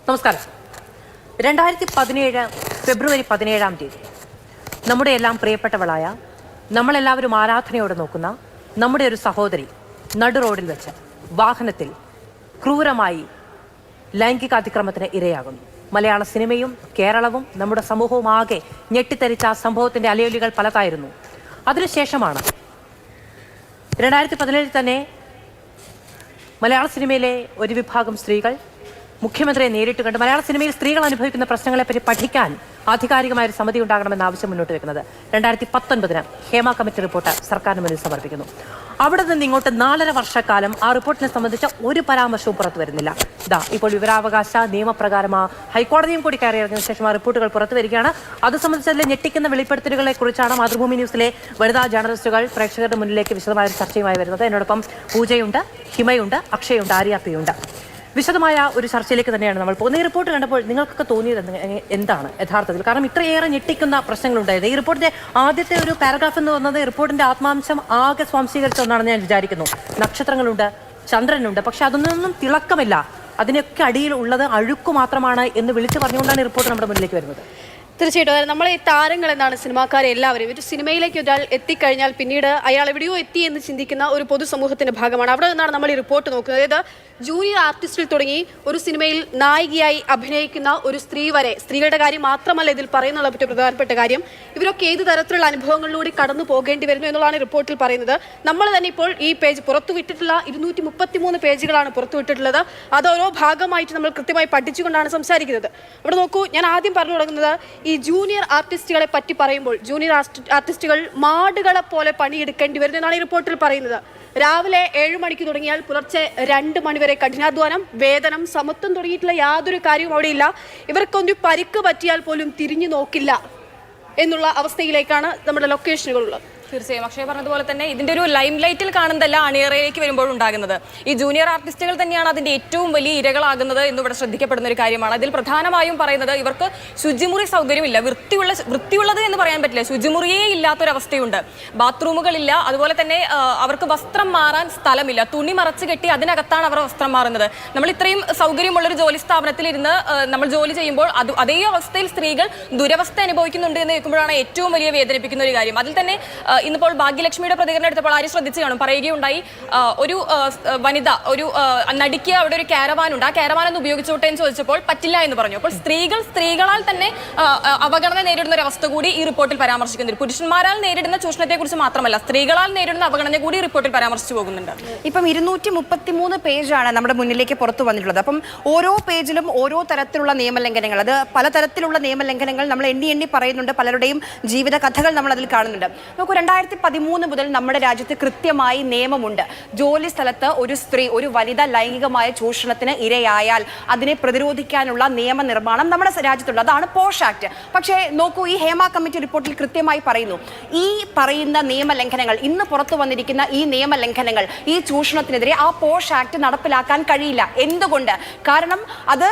നമസ്കാരം. 2017 ഫെബ്രുവരി 17 നമ്മുടെ എല്ലാം പ്രിയപ്പെട്ടവളായ, നമ്മളെല്ലാവരും ആരാധനയോടെ നോക്കുന്ന നമ്മുടെ ഒരു സഹോദരി നടു റോഡിൽ വെച്ച് വാഹനത്തിൽ ക്രൂരമായി ലൈംഗികാതിക്രമത്തിന് ഇരയാകുന്നു. മലയാള സിനിമയും കേരളവും നമ്മുടെ സമൂഹവും ആകെ ഞെട്ടിത്തരിച്ച ആ സംഭവത്തിന്റെ അലയൊലികൾ പലതായിരുന്നു. അതിനുശേഷമാണ് 2017 തന്നെ മലയാള സിനിമയിലെ ഒരു വിഭാഗം സ്ത്രീകൾ മുഖ്യമന്ത്രിയെ നേരിട്ട് കണ്ട് മലയാള സിനിമയിൽ സ്ത്രീകൾ അനുഭവിക്കുന്ന പ്രശ്നങ്ങളെപ്പറ്റി പഠിക്കാൻ ആധികാരികമായ ഒരു സമിതി ഉണ്ടാകണമെന്ന ആവശ്യം മുന്നോട്ട് വെക്കുന്നത് 2019 ഹേമ കമ്മിറ്റി റിപ്പോർട്ട് സർക്കാരിന് മുന്നിൽ സമർപ്പിക്കുന്നു. അവിടെ നിന്ന് ഇങ്ങോട്ട് 4.5 വർഷക്കാലം ആ റിപ്പോർട്ടിനെ സംബന്ധിച്ച ഒരു പരാമർശവും പുറത്തു വരുന്നില്ല. ഇപ്പോൾ വിവരാവകാശ നിയമപ്രകാരം ഹൈക്കോടതിയും കൂടി കയറിയിറങ്ങിയ ശേഷം ആ റിപ്പോർട്ടുകൾ പുറത്തു വരികയാണ്. അത് സംബന്ധിച്ചതിലെ ഞെട്ടിക്കുന്ന വെളിപ്പെടുത്തലുകളെ കുറിച്ചാണ് മാതൃഭൂമി ന്യൂസിലെ വനിതാ ജേർണലിസ്റ്റുകൾ പ്രേക്ഷകരുടെ മുന്നിലേക്ക് വിശദമായ ഒരു ചർച്ചയുമായി വരുന്നത്. എന്നോടൊപ്പം പൂജയുണ്ട്, ഹിമയുണ്ട്, അക്ഷയുണ്ട്, ആര്യാപ്പയുണ്ട്. വിശദമായ ഒരു ചർച്ചയിലേക്ക് തന്നെയാണ് നമ്മൾ പോകുന്നത്. ഈ റിപ്പോർട്ട് കണ്ടപ്പോൾ നിങ്ങൾക്കൊക്കെ തോന്നിയത് എന്താണ് യഥാർത്ഥത്തിൽ? കാരണം ഇത്രയേറെ ഞെട്ടിക്കുന്ന പ്രശ്നങ്ങളുണ്ടായിരുന്നു. ഈ റിപ്പോർട്ടിന്റെ ആദ്യത്തെ ഒരു പാരഗ്രാഫ് എന്ന് പറഞ്ഞത് റിപ്പോർട്ടിന്റെ ആത്മാംശം ആകെ സ്വാംശീകരിച്ച ഒന്നാണെന്ന് ഞാൻ വിചാരിക്കുന്നു. നക്ഷത്രങ്ങളുണ്ട്, ചന്ദ്രനുണ്ട്, പക്ഷെ അതൊന്നും തിളക്കമില്ല. അതിനൊക്കെ അടിയിൽ ഉള്ളത് അഴുക്കു മാത്രമാണ് എന്ന് വിളിച്ചു പറഞ്ഞുകൊണ്ടാണ് ഈ റിപ്പോർട്ട് നമ്മുടെ മുന്നിലേക്ക് വരുന്നത്. തീർച്ചയായിട്ടും നമ്മളെ താരങ്ങൾ എന്നാണ് സിനിമാക്കാരെ എല്ലാവരും. ഒരു സിനിമയിലേക്ക് ഒരാൾ എത്തിക്കഴിഞ്ഞാൽ പിന്നീട് അയാൾ എവിടെയോ എത്തി എന്ന് ചിന്തിക്കുന്ന ഒരു പൊതുസമൂഹത്തിന്റെ ഭാഗമാണ്. അവിടെ നിന്നാണ് നമ്മൾ ഈ റിപ്പോർട്ട് നോക്കുന്നത്. അതായത് ജൂനിയർ ആർട്ടിസ്റ്റിൽ തുടങ്ങി ഒരു സിനിമയിൽ നായികയായി അഭിനയിക്കുന്ന ഒരു സ്ത്രീ വരെ, സ്ത്രീകളുടെ കാര്യം മാത്രമല്ല ഇതിൽ പറയുന്നുള്ള ഏറ്റവും പ്രധാനപ്പെട്ട കാര്യം, ഇവരൊക്കെ ഏത് തരത്തിലുള്ള അനുഭവങ്ങളിലൂടെ കടന്നു പോകേണ്ടി വരുന്നു എന്നുള്ളതാണ് റിപ്പോർട്ടിൽ പറയുന്നത്. നമ്മൾ തന്നെ ഇപ്പോൾ ഈ പേജ് പുറത്തുവിട്ടിട്ടുള്ള 233 പേജുകളാണ് പുറത്തുവിട്ടിട്ടുള്ളത്. അത് ഓരോ ഭാഗമായിട്ട് നമ്മൾ കൃത്യമായി പഠിച്ചുകൊണ്ടാണ് സംസാരിക്കുന്നത്. ഇവിടെ നോക്കൂ, ഞാൻ ആദ്യം പറഞ്ഞു തുടങ്ങുന്നത് ഈ ജൂനിയർ ആർട്ടിസ്റ്റുകളെ പറ്റി പറയുമ്പോൾ, ജൂനിയർ ആർട്ടിസ്റ്റുകൾ മാടുകളെ പോലെ പണിയെടുക്കേണ്ടി വരുന്നു എന്നാണ് ഈ റിപ്പോർട്ടിൽ പറയുന്നത്. രാവിലെ 7 മണിക്ക് തുടങ്ങിയാൽ പുലർച്ചെ 2 മണിവരെ കഠിനാധ്വാനം, വേതനം, സമത്വം തുടങ്ങിയിട്ടുള്ള യാതൊരു കാര്യവും അവിടെ ഇല്ല. ഇവർക്കൊന്നും പരിക്ക് പറ്റിയാൽ പോലും തിരിഞ്ഞു നോക്കില്ല എന്നുള്ള അവസ്ഥയിലേക്കാണ് നമ്മുടെ ലൊക്കേഷനുകളുള്ളത്. തീർച്ചയായും അക്ഷയ പറഞ്ഞതുപോലെ തന്നെ ഇതിന്റെ ഒരു ലൈം ലൈറ്റിൽ കാണുന്നതല്ല അണിയറയിലേക്ക് വരുമ്പോൾ ഉണ്ടാകുന്നത്. ഈ ജൂനിയർ ആർട്ടിസ്റ്റുകൾ തന്നെയാണ് അതിന്റെ ഏറ്റവും വലിയ ഇരകളാകുന്നത് എന്നിവിടെ ശ്രദ്ധിക്കപ്പെടുന്ന ഒരു കാര്യമാണ്. അതിൽ പ്രധാനമായും പറയുന്നത് ഇവർക്ക് ശുചിമുറി സൗകര്യമില്ല. വൃത്തിയുള്ളത് എന്ന് പറയാൻ പറ്റില്ല, ശുചിമുറിയേ ഇല്ലാത്തൊരവസ്ഥയുണ്ട്. ബാത്റൂമുകളില്ല, അതുപോലെ തന്നെ അവർക്ക് വസ്ത്രം മാറാൻ സ്ഥലമില്ല. തുണി മറച്ചു കെട്ടി അതിനകത്താണ് അവർ വസ്ത്രം മാറുന്നത്. നമ്മൾ ഇത്രയും സൗകര്യമുള്ളൊരു ജോലി സ്ഥാപനത്തിൽ ഇരുന്ന് നമ്മൾ ജോലി ചെയ്യുമ്പോൾ അതേ അവസ്ഥയിൽ സ്ത്രീകൾ ദുരവസ്ഥ അനുഭവിക്കുന്നുണ്ട് എന്ന് കേൾക്കുമ്പോഴാണ് ഏറ്റവും വലിയ വേദനിപ്പിക്കുന്ന ഒരു കാര്യം. അതിൽ തന്നെ ഇന്നിപ്പോൾ ഭാഗ്യലക്ഷ്മിയുടെ പ്രതികരണം എടുത്തപ്പോൾ ആരും ശ്രദ്ധിച്ചു കാണും, പറയുകയുണ്ടായി ഒരു വനിത, ഒരു നടിക്ക് അവിടെ ഒരു കാരവാനുണ്ട്, ആ കാരവാൻ ഒന്ന് ഉപയോഗിച്ചോട്ടെ എന്ന് ചോദിച്ചപ്പോൾ പറ്റില്ല എന്ന് പറഞ്ഞു. അപ്പോൾ സ്ത്രീകളാൽ തന്നെ അവഗണന നേരിടുന്ന ഒരു അവസ്ഥ കൂടി ഈ റിപ്പോർട്ടിൽ പരാമർശിക്കുന്നുണ്ട്. പുരുഷന്മാരാൽ നേരിടുന്ന ചൂഷണത്തെ കുറിച്ച് മാത്രമല്ല, സ്ത്രീകളാൽ നേരിടുന്ന അവഗണന കൂടി റിപ്പോർട്ടിൽ പരാമർശിച്ചു പോകുന്നുണ്ട്. ഇപ്പം 233 പേജാണ് നമ്മുടെ മുന്നിലേക്ക് പുറത്തു വന്നിട്ടുള്ളത്. അപ്പം ഓരോ പേജിലും ഓരോ തരത്തിലുള്ള നിയമലംഘനങ്ങൾ, അത് പലതരത്തിലുള്ള നിയമലംഘനങ്ങൾ നമ്മൾ എണ്ണി പറയുന്നുണ്ട്. പലരുടെയും ജീവിത കഥകൾ നമ്മൾ അതിൽ കാണുന്നുണ്ട്. നമുക്ക് 2013 മുതൽ നമ്മുടെ രാജ്യത്ത് കൃത്യമായി നിയമമുണ്ട്. ജോലി സ്ഥലത്ത് ഒരു സ്ത്രീ, ഒരു വനിത ലൈംഗികമായ ചൂഷണത്തിന് ഇരയായാൽ അതിനെ പ്രതിരോധിക്കാനുള്ള നിയമനിർമ്മാണം നമ്മുടെ രാജ്യത്തുണ്ട്. അതാണ് പോഷ് ആക്ട്. പക്ഷേ നോക്കൂ, ഈ ഹേമ കമ്മിറ്റി റിപ്പോർട്ടിൽ കൃത്യമായി പറയുന്നു, ഈ പറയുന്ന നിയമലംഘനങ്ങൾ, ഇന്ന് പുറത്തു വന്നിരിക്കുന്ന ഈ നിയമലംഘനങ്ങൾ, ഈ ചൂഷണത്തിനെതിരെ ആ പോഷ് ആക്ട് നടപ്പിലാക്കാൻ കഴിയില്ല. എന്തുകൊണ്ട്? കാരണം അത്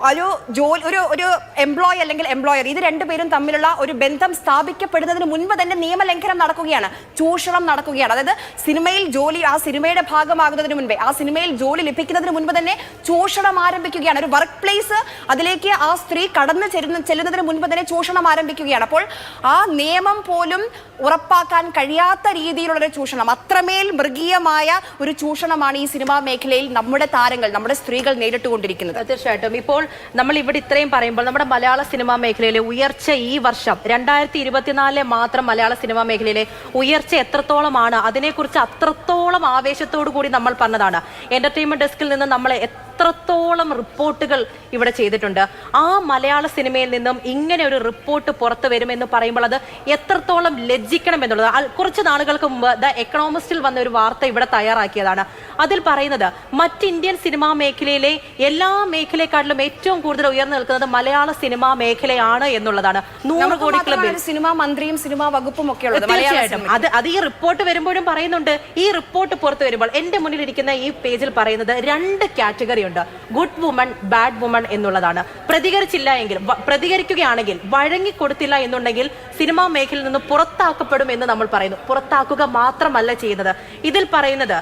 ഒരു എംപ്ലോയി അല്ലെങ്കിൽ എംപ്ലോയർ, ഇത് രണ്ടുപേരും തമ്മിലുള്ള ഒരു ബന്ധം സ്ഥാപിക്കപ്പെടുന്നതിന് മുൻപ് തന്നെ നിയമലംഘനം നടക്കുകയാണ്, ചൂഷണം നടക്കുകയാണ്. അതായത് സിനിമയിൽ ജോലി, ആ സിനിമയുടെ ഭാഗമാകുന്നതിന് മുൻപേ, ആ സിനിമയിൽ ജോലി ലഭിക്കുന്നതിന് മുൻപ് തന്നെ ചൂഷണം ആരംഭിക്കുകയാണ്. ഒരു വർക്ക് പ്ലേസ്, അതിലേക്ക് ആ സ്ത്രീ കടന്നു ചെല്ലുന്നതിന് മുൻപ് തന്നെ ചൂഷണം ആരംഭിക്കുകയാണ്. അപ്പോൾ ആ നിയമം പോലും ഉറപ്പാക്കാൻ കഴിയാത്ത രീതിയിലുള്ള ഒരു ചൂഷണം, അത്രമേൽ മൃഗീയമായ ഒരു ചൂഷണമാണ് ഈ സിനിമാ മേഖലയിൽ നമ്മുടെ താരങ്ങൾ, നമ്മുടെ സ്ത്രീകൾ നേരിട്ടുകൊണ്ടിരിക്കുന്നത്. തീർച്ചയായിട്ടും ഇപ്പോൾ നമ്മൾ ഇവിടെ ഇത്രയും പറയുമ്പോൾ നമ്മുടെ മലയാള സിനിമാ മേഖലയിലെ ഉയർച്ച ഈ വർഷം 2024 മാത്രം മലയാള സിനിമാ മേഖലയിലെ ഉയർച്ച എത്രത്തോളമാണ്, അതിനെക്കുറിച്ച് അത്രത്തോളം ആവേശത്തോടു കൂടി നമ്മൾ പറഞ്ഞതാണ്. എന്റർടൈൻമെന്റ് ഡെസ്കിൽ നിന്ന് നമ്മൾ എത്രത്തോളം റിപ്പോർട്ടുകൾ ഇവിടെ ചെയ്തിട്ടുണ്ട്. ആ മലയാള സിനിമയിൽ നിന്നും ഇങ്ങനെ ഒരു റിപ്പോർട്ട് പുറത്തു വരുമെന്ന് പറയുമ്പോൾ അത് എത്രത്തോളം ലജ്ജിക്കണം എന്നുള്ളത്. കുറച്ച് നാളുകൾക്ക് മുമ്പ് ദ എക്കണോമിസ്റ്റിൽ വന്ന ഒരു വാർത്ത ഇവിടെ തയ്യാറാക്കിയതാണ്. അതിൽ പറയുന്നത് മറ്റ് ഇന്ത്യൻ സിനിമാ മേഖലയിലെ എല്ലാ മേഖലയെക്കാട്ടിലും ഏറ്റവും കൂടുതൽ ഉയർന്നു നിൽക്കുന്നത് മലയാള സിനിമാ മേഖലയാണ് എന്നുള്ളതാണ്. 100 കോടി ക്ലബിൽ സിനിമാ മന്ത്രിയും സിനിമാ വകുപ്പും ഒക്കെ ഉള്ളത്. തീർച്ചയായിട്ടും അത് ഈ റിപ്പോർട്ട് വരുമ്പോഴും പറയുന്നുണ്ട്. ഈ റിപ്പോർട്ട് പുറത്തു വരുമ്പോൾ എന്റെ മുന്നിൽ ഇരിക്കുന്ന ഈ പേജിൽ പറയുന്നത് 2 കാറ്റഗറി ഉണ്ട്, ഗുഡ് വുമൺ, ബാഡ് വുമൺ എന്നുള്ളതാണ്. പ്രതികരിക്കുകയാണെങ്കിൽ, വഴങ്ങിക്കൊടുത്തില്ല എന്നുണ്ടെങ്കിൽ സിനിമാ മേഖലയിൽ നിന്ന് പുറത്താക്കപ്പെടും എന്ന് നമ്മൾ പറയുന്നു. പുറത്താക്കുക മാത്രമല്ല ചെയ്യുന്നത്, ഇതിൽ പറയുന്നത്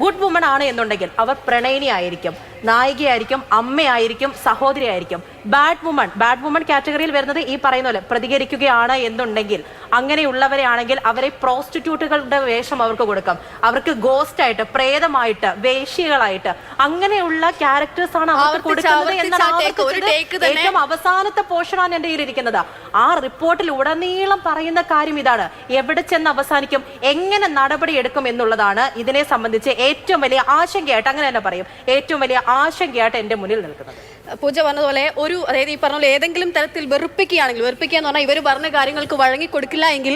ഗുഡ് വുമൺ ആണ് എന്നുണ്ടെങ്കിൽ അവർ പ്രണയിനി ആയിരിക്കും, നായികയായിരിക്കും, അമ്മയായിരിക്കും, സഹോദരിയായിരിക്കും. ബാഡ് വുമൺ കാറ്റഗറിയിൽ വരുന്നത് ഈ പറയുന്ന പോലെ പ്രതികരിക്കുകയാണ് എന്നുണ്ടെങ്കിൽ അങ്ങനെയുള്ളവരെ ആണെങ്കിൽ അവരെ പ്രോസ്റ്റിറ്റ്യൂട്ടുകളുടെ വേഷം അവർക്ക് കൊടുക്കാം. അവർക്ക് ഗോസ്റ്റ് ആയിട്ട്, പ്രേതമായിട്ട്, വേശ്യകളായിട്ട് അങ്ങനെയുള്ള ക്യാരക്ടേഴ്സ് ആണ് അവർക്ക് കൊടുക്കുന്നത് എന്നാണ് ഏറ്റവും അവസാനത്തെ പോർഷനാണ് എൻ്റെ കയ്യിലിരിക്കുന്നത്. ആ റിപ്പോർട്ടിൽ ഉടനീളം പറയുന്ന കാര്യം ഇതാണ്. എവിടെ ചെന്ന് അവസാനിക്കും, എങ്ങനെ നടപടി എടുക്കും എന്നുള്ളതാണ് ഇതിനെ സംബന്ധിച്ച് ഏറ്റവും വലിയ ആശങ്കയായിട്ട്, അങ്ങനെ തന്നെ പറയും, ഏറ്റവും വലിയ ആശങ്കയായിട്ട് എൻ്റെ മുന്നിൽ നിൽക്കുന്നത്. പൂജ പറഞ്ഞതുപോലെ അതായത് ഈ പറഞ്ഞ പോലെ ഏതെങ്കിലും തരത്തിൽ വെറുപ്പിക്കുക എന്ന് പറഞ്ഞാൽ ഇവർ പറഞ്ഞ കാര്യങ്ങൾക്ക് വഴങ്ങി കൊടുക്കില്ല എങ്കിൽ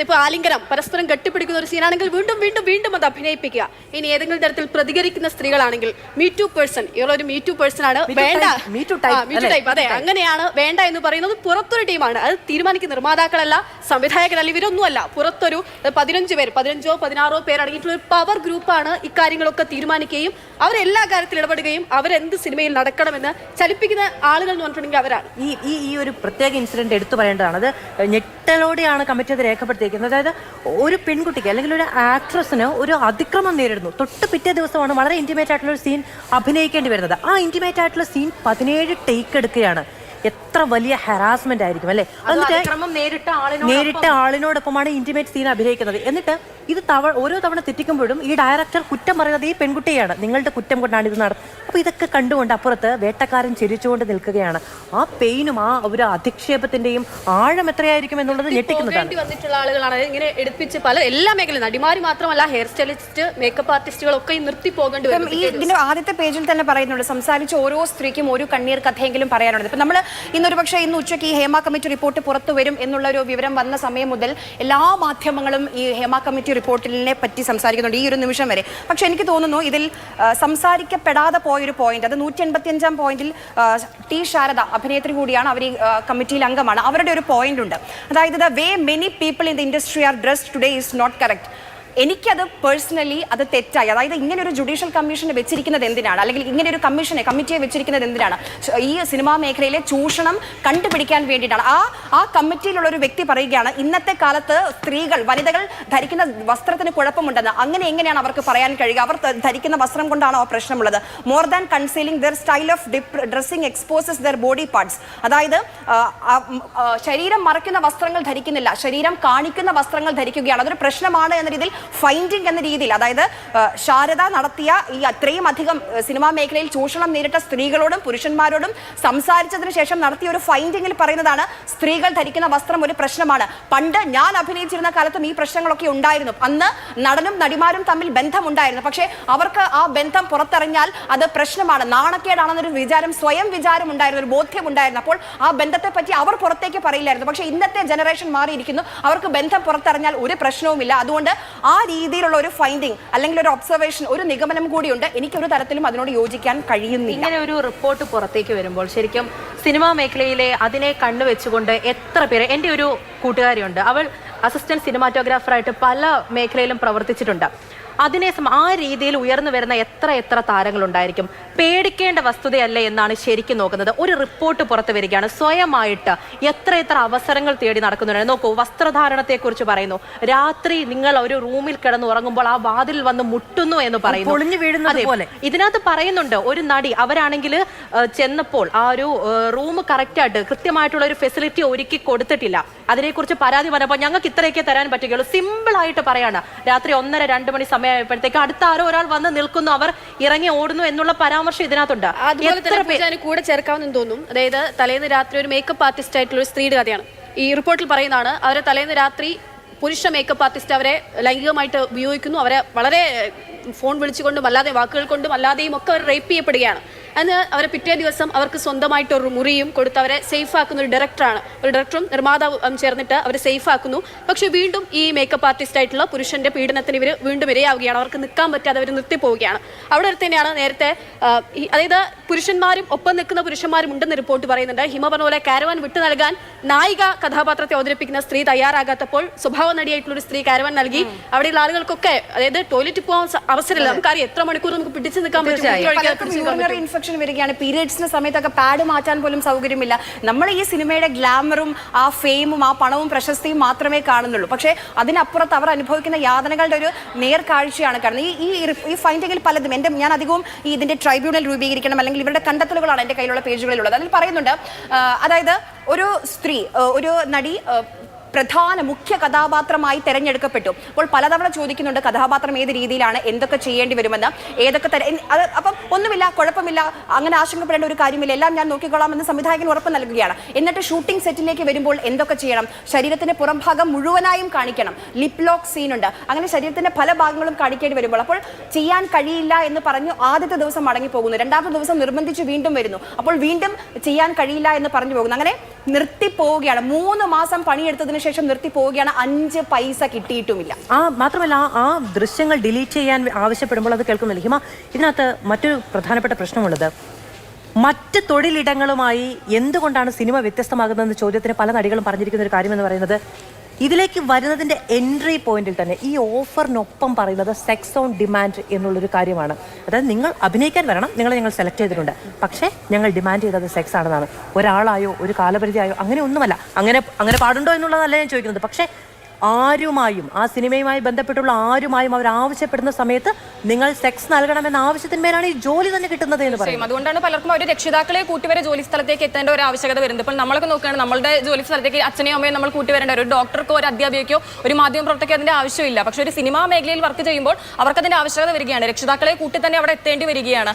ഇപ്പൊ ആലിംഗനം പരസ്പരം കെട്ടിപ്പിടിക്കുന്ന ഒരു സീനാണെങ്കിൽ വീണ്ടും അത് അഭിനയിപ്പിക്കുക. ഇനി ഏതെങ്കിലും തരത്തിൽ പ്രതികരിക്കുന്ന സ്ത്രീകളാണെങ്കിൽ മീറ്റു പേഴ്സൺ, ഇവരൊരു മീറ്റു പേഴ്സൺ ആണ്, വേണ്ട മീറ്റു ടൈപ്പ്, അതെ അങ്ങനെയാണ് വേണ്ട എന്ന് പറയുന്നത് പുറത്തൊരു ടീമാണ്. അത് തീരുമാനിക്കുന്ന നിർമ്മാതാക്കളല്ല, സംവിധായകരല്ല, ഇവരൊന്നുമല്ല. പുറത്തൊരു 15-16 പേർ അടങ്ങിയിട്ടുള്ള ഒരു പവർ ഗ്രൂപ്പാണ് ഇക്കാര്യങ്ങളൊക്കെ തീരുമാനിക്കുകയും അവരെല്ലാ കാര്യത്തിലും ഇടപെടുകയും അവരെന്ത് സിനിമയിൽ നടക്കണമെന്ന് ചലിപ്പിക്കുന്ന ആളുകൾ എന്ന് പറഞ്ഞിട്ടുണ്ടെങ്കിൽ അവരാണ്. ഈ ഒരു പ്രത്യേക ഇൻസിഡന്റ് എടുത്തു പറയേണ്ടതാണ്. അത് ഞെട്ടലോടെയാണ് കമ്മിറ്റി അത് രേഖപ്പെടുത്തിയിരിക്കുന്നത്. അതായത് ഒരു പെൺകുട്ടിക്ക് അല്ലെങ്കിൽ ഒരു ആക്ട്രസിന് ഒരു അതിക്രമം നേരിടുന്നു. തൊട്ട് പിറ്റേ ദിവസമാണ് വളരെ ഇന്റിമേറ്റ് ആയിട്ടുള്ള ഒരു സീൻ അഭിനയിക്കേണ്ടി വരുന്നത്. ആ ഇന്റിമേറ്റ് ആയിട്ടുള്ള സീൻ 17 ടേക്ക് എടുക്കുകയാണ്. എത്ര വലിയ ഹരാസ്മെന്റ് ആയിരിക്കും അല്ലെ. നേരിട്ട ആളിനോടൊപ്പമാണ് ഇന്റിമേറ്റ് സീൻ അഭിനയിക്കുന്നത്. എന്നിട്ട് ഇത് ഓരോ തവണ തെറ്റിക്കുമ്പോഴും ഈ ഡയറക്ടർ കുറ്റം പറയുന്നത് ഈ പെൺകുട്ടിയാണ്, നിങ്ങളുടെ കുറ്റം കൊണ്ടാണ് ഇത് നടന്നത്. അപ്പൊ ഇതൊക്കെ കണ്ടുകൊണ്ട് അപ്പുറത്ത് വേട്ടക്കാരൻ ചിരിച്ചുകൊണ്ട് നിൽക്കുകയാണ്. ആ പെയിനും ആ ഒരു അധിക്ഷേപത്തിന്റെയും ആഴം എത്രയായിരിക്കും എന്നുള്ളത് ഞെട്ടിക്കുന്നതാണ്. വന്നിട്ടുള്ള ആളുകളാണ് ഇങ്ങനെ എടുപ്പിച്ച് പല എല്ലാ മേഖലയും, നടിമാര് മാത്രമല്ല ഹെയർ സ്റ്റൈലിസ്റ്റ്, മേക്കപ്പ് ആർട്ടിസ്റ്റുകളൊക്കെ നിർത്തി പോകേണ്ടി വരും. ഇതിന്റെ ആദ്യത്തെ പേജിൽ തന്നെ പറയുന്നുണ്ട്, സംസാരിച്ച ഓരോ സ്ത്രീക്കും ഒരു കണ്ണീർ കഥയെങ്കിലും പറയാനുണ്ട്. ഇപ്പൊ നമ്മൾ ഇന്ന് ഉച്ചയ്ക്ക് ഈ ഹേമ കമ്മിറ്റി റിപ്പോർട്ട് പുറത്തു വരും എന്നുള്ള ഒരു വിവരം വന്ന സമയം മുതൽ എല്ലാ മാധ്യമങ്ങളും ഈ ഹേമ കമ്മിറ്റി റിപ്പോർട്ടിനെ പറ്റി സംസാരിക്കുന്നുണ്ട് ഈ ഒരു നിമിഷം വരെ. പക്ഷെ എനിക്ക് തോന്നുന്നു ഇതിൽ സംസാരിക്കപ്പെടാതെ പോയൊരു പോയിന്റ്, അത് 185-ാം പോയിന്റിൽ ടി ശാരദ, അഭിനേത്രി കൂടിയാണ്, അവർ ഈ കമ്മിറ്റിയിൽ അംഗമാണ്, അവരുടെ ഒരു പോയിന്റ് ഉണ്ട്. അതായത് the way many people in the industry are dressed today is not correct. എനിക്കത് പേഴ്സണലി അത് തെറ്റായി. അതായത് ഇങ്ങനെ ഒരു ജുഡീഷ്യൽ കമ്മീഷനെ വെച്ചിരിക്കുന്നത് എന്തിനാണ്, അല്ലെങ്കിൽ ഇങ്ങനെ ഒരു കമ്മിറ്റിയെ വെച്ചിരിക്കുന്നത് എന്തിനാണ്? ഈ സിനിമാ മേഖലയിലെ ചൂഷണം കണ്ടുപിടിക്കാൻ വേണ്ടിയിട്ടാണ്. ആ കമ്മിറ്റിയിലുള്ള ഒരു വ്യക്തി പറയുകയാണ്, ഇന്നത്തെ കാലത്ത് വനിതകൾ ധരിക്കുന്ന വസ്ത്രത്തിന് കുഴപ്പമുണ്ടെന്ന്. അങ്ങനെ എങ്ങനെയാണ് അവർക്ക് പറയാൻ കഴിയുക? അവർ ധരിക്കുന്ന വസ്ത്രം കൊണ്ടാണോ ആ പ്രശ്നമുള്ളത്? More than concealing their style of dressing exposes their body parts. അതായത് ശരീരം മറയ്ക്കുന്ന വസ്ത്രങ്ങൾ ധരിക്കുന്നില്ല, ശരീരം കാണിക്കുന്ന വസ്ത്രങ്ങൾ ധരിക്കുകയാണ്. അതൊരു പ്രശ്നമാണ് എന്ന രീതിയിൽ ഫൈൻഡിങ് എന്ന രീതിയിൽ, അതായത് ശാരദ നടത്തിയ ഈ അത്രയും അധികം സിനിമാ മേഖലയിൽ ചൂഷണം നേരിട്ട സ്ത്രീകളോടും പുരുഷന്മാരോടും സംസാരിച്ചതിന് ശേഷം നടത്തിയ ഒരു ഫൈൻഡിങ്ങിൽ പറയുന്നതാണ് സ്ത്രീകൾ ധരിക്കുന്ന വസ്ത്രം ഒരു പ്രശ്നമാണ്. പണ്ട് ഞാൻ അഭിനയിച്ചിരുന്ന കാലത്തും ഈ പ്രശ്നങ്ങളൊക്കെ ഉണ്ടായിരുന്നു. അന്ന് നടനും നടിമാരും തമ്മിൽ ബന്ധമുണ്ടായിരുന്നു. പക്ഷേ അവർക്ക് ആ ബന്ധം പുറത്തിറങ്ങിയാൽ അത് പ്രശ്നമാണ്, നാണക്കേടാണെന്നൊരു സ്വയം വിചാരം ഉണ്ടായിരുന്നു, ഒരു ബോധ്യം ഉണ്ടായിരുന്നു. അപ്പോൾ ആ ബന്ധത്തെ പറ്റി അവർ പുറത്തേക്ക് പറയില്ലായിരുന്നു. പക്ഷേ ഇന്നത്തെ ജനറേഷൻ മാറിയിരിക്കുന്നു, അവർക്ക് ബന്ധം പുറത്തിറങ്ങിയാൽ ഒരു പ്രശ്നവുമില്ല. അതുകൊണ്ട് ആ രീതിയിലുള്ള ഒരു ഫൈൻഡിങ് അല്ലെങ്കിൽ ഒരു ഒബ്സർവേഷൻ, ഒരു നിഗമനം കൂടിയുണ്ട്. എനിക്കൊരു തരത്തിലും അതിനോട് യോജിക്കാൻ കഴിയുന്നില്ല. ഇങ്ങനെ ഒരു റിപ്പോർട്ട് പുറത്തേക്ക് വരുമ്പോൾ ശരിക്കും സിനിമാ മേഖലയിലെ അതിനെ കണ്ണുവെച്ചുകൊണ്ട് എത്ര പേര്, എൻ്റെ ഒരു കൂട്ടുകാരിയുണ്ട്, അവൾ അസിസ്റ്റന്റ് സിനിമാറ്റോഗ്രാഫറായിട്ട് പല മേഖലയിലും പ്രവർത്തിച്ചിട്ടുണ്ട്. ആ രീതിയിൽ ഉയർന്നു വരുന്ന എത്ര താരങ്ങളുണ്ടായിരിക്കും. പേടിക്കേണ്ട വസ്തുതയല്ലേ എന്നാണ് ശരിക്കും നോക്കുന്നത്. ഒരു റിപ്പോർട്ട് പുറത്തു വരികയാണ്, സ്വയമായിട്ട് എത്ര അവസരങ്ങൾ തേടി നടക്കുന്നുണ്ട്. നോക്കൂ, വസ്ത്രധാരണത്തെക്കുറിച്ച് പറയുന്നു. രാത്രി നിങ്ങൾ ഒരു റൂമിൽ കിടന്ന് ഉറങ്ങുമ്പോൾ ആ വാതിൽ വന്ന് മുട്ടുന്നു എന്ന് പറയുന്നു, പൊളിഞ്ഞു വീഴുന്നത് പോലെ. ഇതിനകത്ത് പറയുന്നുണ്ട്, ഒരു നടി അവരാണെങ്കിൽ ചെന്നപ്പോൾ ആ ഒരു റൂം കറക്റ്റായിട്ട് കൃത്യമായിട്ടുള്ള ഒരു ഫെസിലിറ്റി ഒരുക്കി കൊടുത്തിട്ടില്ല. അതിനെക്കുറിച്ച് പരാതി പറഞ്ഞപ്പോൾ ഞങ്ങൾക്ക് ഇത്രയൊക്കെ തരാൻ പറ്റുകയുള്ളൂ. സിമ്പിൾ ആയിട്ട് പറയാണ്. രാത്രി 1:30-2 മണി സമയമായപ്പോഴത്തേക്ക് അടുത്ത ഒരാൾ വന്ന് നിൽക്കുന്നു, അവർ ഇറങ്ങി ഓടുന്നു എന്നുള്ള പരാമർശം ഇതിനകത്തുണ്ട്. കൂടെ ചേർക്കാമെന്ന് തോന്നും. അതായത് തലേന്ന് രാത്രി ഒരു മേക്കപ്പ് ആർട്ടിസ്റ്റ് ആയിട്ടുള്ള ഒരു സ്ത്രീയുടെ കഥയാണ് ഈ റിപ്പോർട്ടിൽ പറയുന്നതാണ്. അവരെ തലേന്ന് രാത്രി പുരുഷ മേക്കപ്പ് ആർട്ടിസ്റ്റ് അവരെ ലൈംഗികമായിട്ട് ഉപയോഗിക്കുന്നു. അവരെ വളരെ ഫോൺ വിളിച്ചുകൊണ്ടും അല്ലാതെ വാക്കുകൾ കൊണ്ടും അല്ലാതെയും ഒക്കെ അവർ റേപ്പ് ചെയ്യപ്പെടുകയാണ്. അന്ന് അവരെ പിറ്റേ ദിവസം അവർക്ക് സ്വന്തമായിട്ട് ഒരു മുറിയും കൊടുത്ത് അവരെ സേഫ് ആക്കുന്ന ഒരു ഡയറക്ടറും നിർമ്മാതാവും ചേർന്നിട്ട് അവരെ സേഫ് ആക്കുന്നു. പക്ഷെ വീണ്ടും ഈ മേക്കപ്പ് ആർട്ടിസ്റ്റ് ആയിട്ടുള്ള പുരുഷന്റെ പീഡനത്തിന് ഇവർ വീണ്ടും ഇരയാവുകയാണ്. അവർക്ക് നിൽക്കാൻ പറ്റാതെ അവർ നിർത്തിപ്പോവുകയാണ്. അവിടെ തന്നെയാണ് നേരത്തെ അതായത് പുരുഷന്മാരും ഒപ്പം നിൽക്കുന്ന പുരുഷന്മാരും ഉണ്ടെന്ന് റിപ്പോർട്ട് പറയുന്നുണ്ട്. ഹിമ പറഞ്ഞ പോലെ കാരവാൻ വിട്ടു നൽകാൻ നായിക കഥാപാത്രത്തെ അവതരിപ്പിക്കുന്ന സ്ത്രീ തയ്യാറാകാത്തപ്പോൾ സ്വഭാവ നടിയായിട്ടുള്ള ഒരു സ്ത്രീ കാരവാൻ നൽകി. അവിടെയുള്ള ആളുകൾക്കൊക്കെ അതായത് ടോയ്ലറ്റിൽ പോകാൻ അവസരമില്ല. നമുക്കറിയാം എത്ര മണിക്കൂർ നമുക്ക് പിടിച്ചു നിൽക്കാൻ പറ്റും. ഇൻഫെക്ഷൻ വരികയാണ്, പീരിയഡ്സിന്റെ സമയത്തൊക്കെ പാഡ് മാറ്റാൻ പോലും സൗകര്യമില്ല. നമ്മൾ ഈ സിനിമയുടെ ഗ്ലാമറും ആ ഫെയിമും ആ പണവും പ്രശസ്തിയും മാത്രമേ കാണുന്നുള്ളൂ. പക്ഷേ അതിനപ്പുറത്ത് അവർ അനുഭവിക്കുന്ന യാതനകളുടെ ഒരു നേർക്കാഴ്ചയാണ് കാണുന്നത്. ഈ ഫൈൻഡിങ്ങിൽ പലതും ഞാൻ അധികവും ഇതിന്റെ ട്രൈബ്യൂണൽ രൂപീകരിക്കണം അല്ലെങ്കിൽ ഇവരുടെ കണ്ടെത്തലുകളാണ് എൻ്റെ കയ്യിലുള്ള പേജുകളിലുള്ളത്. അതിൽ പറയുന്നുണ്ട്, അതായത് ഒരു സ്ത്രീ, ഒരു നടി പ്രധാന മുഖ്യ കഥാപാത്രമായി തെരഞ്ഞെടുക്കപ്പെട്ടു. അപ്പോൾ പലതവണ ചോദിക്കുന്നുണ്ട് കഥാപാത്രം ഏത് രീതിയിലാണ്, എന്തൊക്കെ ചെയ്യേണ്ടി വരുമെന്ന്, ഏതൊക്കെ അപ്പം ഒന്നുമില്ല, കുഴപ്പമില്ല, അങ്ങനെ ആശങ്കപ്പെടേണ്ട ഒരു കാര്യമില്ല, എല്ലാം ഞാൻ നോക്കിക്കൊള്ളാമെന്ന് സംവിധായകൻ ഉറപ്പ് നൽകുകയാണ്. എന്നിട്ട് ഷൂട്ടിംഗ് സെറ്റിലേക്ക് വരുമ്പോൾ എന്തൊക്കെ ചെയ്യണം, ശരീരത്തിന്റെ പുറം ഭാഗം മുഴുവനായും കാണിക്കണം, ലിപ് ലോക്ക് സീനുണ്ട്, അങ്ങനെ ശരീരത്തിന്റെ പല ഭാഗങ്ങളും കാണിക്കേണ്ടി വരുമ്പോൾ അപ്പോൾ ചെയ്യാൻ കഴിയില്ല എന്ന് പറഞ്ഞു ആദ്യത്തെ ദിവസം മടങ്ങി പോകുന്നു. രണ്ടാമത്തെ ദിവസം നിർബന്ധിച്ച് വീണ്ടും വരുന്നു, അപ്പോൾ വീണ്ടും ചെയ്യാൻ കഴിയില്ല എന്ന് പറഞ്ഞു പോകുന്നു. അങ്ങനെ നിർത്തിപ്പോവുകയാണ്. 3 മാസം പണിയെടുത്തതിന് ശേഷം നിർത്തി പോവുകയാണ്. 5 പൈസ കിട്ടിയിട്ടുമില്ല. മാത്രമല്ല ആ ദൃശ്യങ്ങൾ ഡിലീറ്റ് ചെയ്യാൻ ആവശ്യപ്പെടുമ്പോൾ അത് കേൾക്കുന്നില്ല. ഹിമ, ഇതിനകത്ത് മറ്റൊരു പ്രധാനപ്പെട്ട പ്രശ്നമുള്ളത്, മറ്റ് തൊഴിലിടങ്ങളുമായി എന്തുകൊണ്ടാണ് സിനിമ വ്യത്യസ്തമാകുന്നതെന്ന ചോദ്യത്തിന് പല നടികളും പറഞ്ഞിരിക്കുന്ന ഒരു കാര്യമെന്ന് പറയുന്നത്, ഇതിലേക്ക് വരുന്നതിൻ്റെ എൻട്രി പോയിന്റിൽ തന്നെ ഈ ഓഫറിനൊപ്പം പറയുന്നത് സെക്സ് ഓൺ ഡിമാൻഡ് എന്നുള്ളൊരു കാര്യമാണ്. അതായത് നിങ്ങൾ അഭിനയിക്കാൻ വരണം, നിങ്ങളെ ഞങ്ങൾ സെലക്ട് ചെയ്തിട്ടുണ്ട്, പക്ഷേ ഞങ്ങൾ ഡിമാൻഡ് ചെയ്തത് സെക്സ് ആണെന്നാണ്. ഒരാളായോ ഒരു കാലപരിധിയായോ അങ്ങനെ ഒന്നുമല്ല. അങ്ങനെ പാടുണ്ടോ എന്നുള്ളതല്ല ഞാൻ ചോദിക്കുന്നത്. പക്ഷേ ആരുമായും, ആ സിനിമയുമായി ബന്ധപ്പെട്ടുള്ള ആരുമായും അവർ ആവശ്യപ്പെടുന്ന സമയത്ത് നിങ്ങൾ സെക്സ് നൽകണമെന്ന ആവശ്യത്തിന്മേലാണ് ഈ ജോലി തന്നെ കിട്ടുന്നത് എന്ന് പറയും. അതുകൊണ്ടാണ് പലർക്കും അവർ രക്ഷിതാക്കളെ കൂട്ടിവരെ ജോലി സ്ഥലത്തേക്ക് എത്തേണ്ട ഒരു ആവശ്യകത വരുന്നത്. ഇപ്പോൾ നമ്മളൊക്കെ നോക്കുകയാണ്, നമ്മളുടെ ജോലി സ്ഥലത്തേക്ക് അച്ഛനെയോ അമ്മയോ നമ്മൾ കൂട്ടിവരേണ്ട ഒരു ഡോക്ടർക്കോ ഒരു അധ്യാപികയ്ക്കോ ഒരു മാധ്യമപ്രവർത്തകയ്ക്കോ അതിന്റെ ആവശ്യമില്ല. പക്ഷേ ഒരു സിനിമാ മേഖലയിൽ വർക്ക് ചെയ്യുമ്പോൾ അവർക്ക് അതിന്റെ ആവശ്യകത വരികയാണ്. രക്ഷിതാക്കളെ കൂട്ടി തന്നെ അവിടെ എത്തേണ്ടി വരികയാണ്.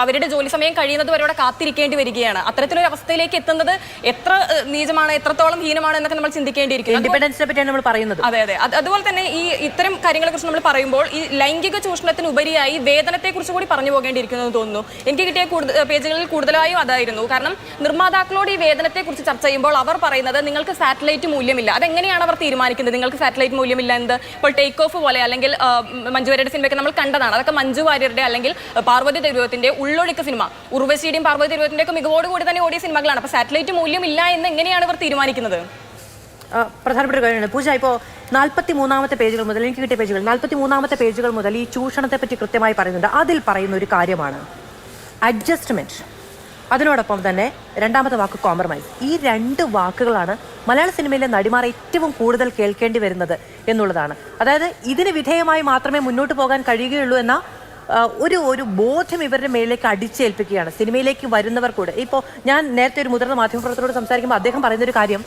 അവരുടെ ജോലി സമയം കഴിയുന്നത് വരെ അവിടെ കാത്തിരിക്കേണ്ടി വരികയാണ്. അത്തരത്തിലൊരു അവസ്ഥയിലേക്ക് എത്തുന്നത് എത്ര നീചമാണ്, എത്രത്തോളം ഹീനമാണ് എന്നൊക്കെ നമ്മൾ ചിന്തിക്കേണ്ടിയിരിക്കും. ഇൻഡിപെൻഡൻസിനെ പറ്റിയാണ് നമ്മൾ പറയുന്നത്. അതെ. അതുപോലെ തന്നെ ഈ ഇത്തരം കാര്യങ്ങളെ കുറിച്ച് നമ്മൾ പറയുമ്പോൾ ഈ ലൈംഗിക ചൂഷണത്തിന് ഉപരിയായി വേതനത്തെ കുറിച്ച് കൂടി പറഞ്ഞു പോകേണ്ടിയിരിക്കുന്നു എന്ന് തോന്നുന്നു. എനിക്ക് കിട്ടിയ പേജുകളിൽ കൂടുതലായും അതായിരുന്നു. കാരണം നിർമ്മാതാക്കളോട് ഈ വേതനത്തെ കുറിച്ച് ചർച്ച ചെയ്യുമ്പോൾ അവർ പറയുന്നത് നിങ്ങൾക്ക് സാറ്റലൈറ്റ് മൂല്യമില്ല. അതെങ്ങനെയാണ് അവർ തീരുമാനിക്കുന്നത് നിങ്ങൾക്ക് സാറ്റലൈറ്റ് മൂല്യമില്ല എന്ന്? ഇപ്പോൾ ടേക്ക് ഓഫ് പോലെ അല്ലെങ്കിൽ മഞ്ജു വാര്യരുടെ സിനിമയൊക്കെ നമ്മൾ കണ്ടതാണ്. അതൊക്കെ മഞ്ജു വാര്യരുടെ അല്ലെങ്കിൽ പാർവതി തിരുവോത്തിന്റെ ഉള്ളൊഴുക്ക് സിനിമ, ഉർവശിയുടെയും പാർവതി തിരുവോത്തിന്റെ ഒക്കെ മികവോടുകൂടി തന്നെ ഓടിയ സിനിമകളാണ്. അപ്പോൾ സാറ്റലൈറ്റ് മൂല്യമില്ല എന്ന് എങ്ങനെയാണ് ഇവർ തീരുമാനിക്കുന്നത്? പ്രധാനപ്പെട്ട കാര്യമാണ് പൂജ. ഇപ്പോൾ 43-ാമത്തെ പേജുകൾ മുതൽ എനിക്ക് കിട്ടിയ പേജുകൾ 43-ാമത്തെ പേജുകൾ മുതൽ ഈ ചൂഷണത്തെ പറ്റി കൃത്യമായി പറയുന്നുണ്ട്. അതിൽ പറയുന്ന ഒരു കാര്യമാണ് അഡ്ജസ്റ്റ്മെന്റ്. അതിനോടൊപ്പം തന്നെ രണ്ടാമത്തെ വാക്ക് കോംപ്രമൈസ്. ഈ 2 വാക്കുകളാണ് മലയാള സിനിമയിലെ നടിമാർ ഏറ്റവും കൂടുതൽ കേൾക്കേണ്ടി വരുന്നത് എന്നുള്ളതാണ്. അതായത് ഇതിന് വിധേയമായി മാത്രമേ മുന്നോട്ട് പോകാൻ കഴിയുകയുള്ളൂ എന്ന ഒരു ബോധം ഇവരുടെ മേലിലേക്ക് അടിച്ചേൽപ്പിക്കുകയാണ് സിനിമയിലേക്ക് വരുന്നവർ കൂടെ. ഇപ്പോൾ ഞാൻ നേരത്തെ ഒരു മുതിർന്ന മാധ്യമപ്രവർത്തകരോട് സംസാരിക്കുമ്പോൾ അദ്ദേഹം പറയുന്നൊരു കാര്യം,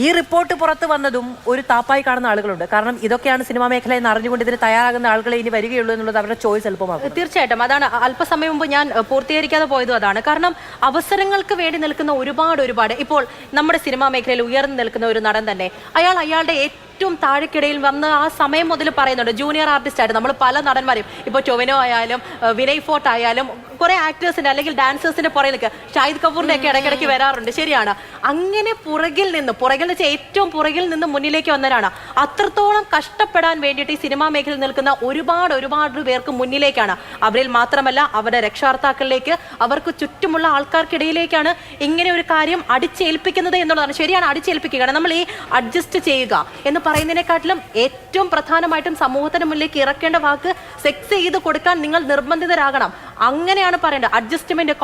ഈ റിപ്പോർട്ട് പുറത്ത് വന്നതും ഒരു താപ്പായി കാണുന്ന ആളുകളുണ്ട്. കാരണം ഇതൊക്കെയാണ് സിനിമാ മേഖല എന്ന് അറിഞ്ഞുകൊണ്ട് ഇതിന് തയ്യാറാകുന്ന ആളുകളെ ഇനി വരികയുള്ളൂ എന്നുള്ളത് അവരുടെ ചോയ്സ് എളുപ്പമാകും. തീർച്ചയായിട്ടും അതാണ് അല്പസമയം മുമ്പ് ഞാൻ പൂർത്തീകരിക്കാതെ പോയതും അതാണ്. കാരണം അവസരങ്ങൾക്ക് വേണ്ടി നിൽക്കുന്ന ഒരുപാട് ഇപ്പോൾ നമ്മുടെ സിനിമാ മേഖലയിൽ ഉയർന്നു നിൽക്കുന്ന ഒരു നടൻ തന്നെ അയാളുടെ ഏറ്റവും താഴെക്കിടയിൽ വന്ന് ആ സമയം മുതൽ പറയുന്നുണ്ട് ജൂനിയർ ആർട്ടിസ്റ്റ് ആയിട്ട്. നമ്മൾ പല നടന്മാരും ഇപ്പോൾ ടൊവിനോ ആയാലും വിനയ് ഫോർട്ട് ആയാലും കുറെ ആക്ടേഴ്സിന്റെ അല്ലെങ്കിൽ ഡാൻസേഴ്സിന്റെ പുറകിലൊക്കെ ഷാഹിദ് കപൂറിന്റെ ഒക്കെ ഇടയ്ക്കിടയ്ക്ക് വരാറുണ്ട്. ശരിയാണ്. അങ്ങനെ പുറകിൽ നിന്ന് വെച്ചാൽ ഏറ്റവും പുറകിൽ നിന്ന് മുന്നിലേക്ക് വന്നവരാണ്. അത്രത്തോളം കഷ്ടപ്പെടാൻ വേണ്ടിയിട്ട് ഈ സിനിമാ മേഖലയിൽ നിൽക്കുന്ന ഒരുപാട് പേർക്ക് മുന്നിലേക്കാണ്. അവരിൽ മാത്രമല്ല അവരുടെ രക്ഷാകർത്താക്കളിലേക്ക്, അവർക്ക് ചുറ്റുമുള്ള ആൾക്കാർക്കിടയിലേക്കാണ് ഇങ്ങനെ ഒരു കാര്യം അടിച്ചേൽപ്പിക്കുന്നത് എന്നുള്ളതാണ്. ശരിയാണ്, അടിച്ചേൽപ്പിക്കുകയാണ്. നമ്മൾ ഈ അഡ്ജസ്റ്റ് ചെയ്യുക എന്ന് പറയുന്നതിനെക്കാട്ടിലും ഏറ്റവും പ്രധാനമായിട്ടും സമൂഹത്തിന് മുന്നിലേക്ക് ഇറക്കേണ്ട വാക്ക് സെക്സ് ചെയ്ത് കൊടുക്കാൻ നിങ്ങൾ നിർബന്ധിതരാകണം. അങ്ങനെയാണ് പറയേണ്ടത്. അഡ്ജസ്റ്റ്മെന്റ്,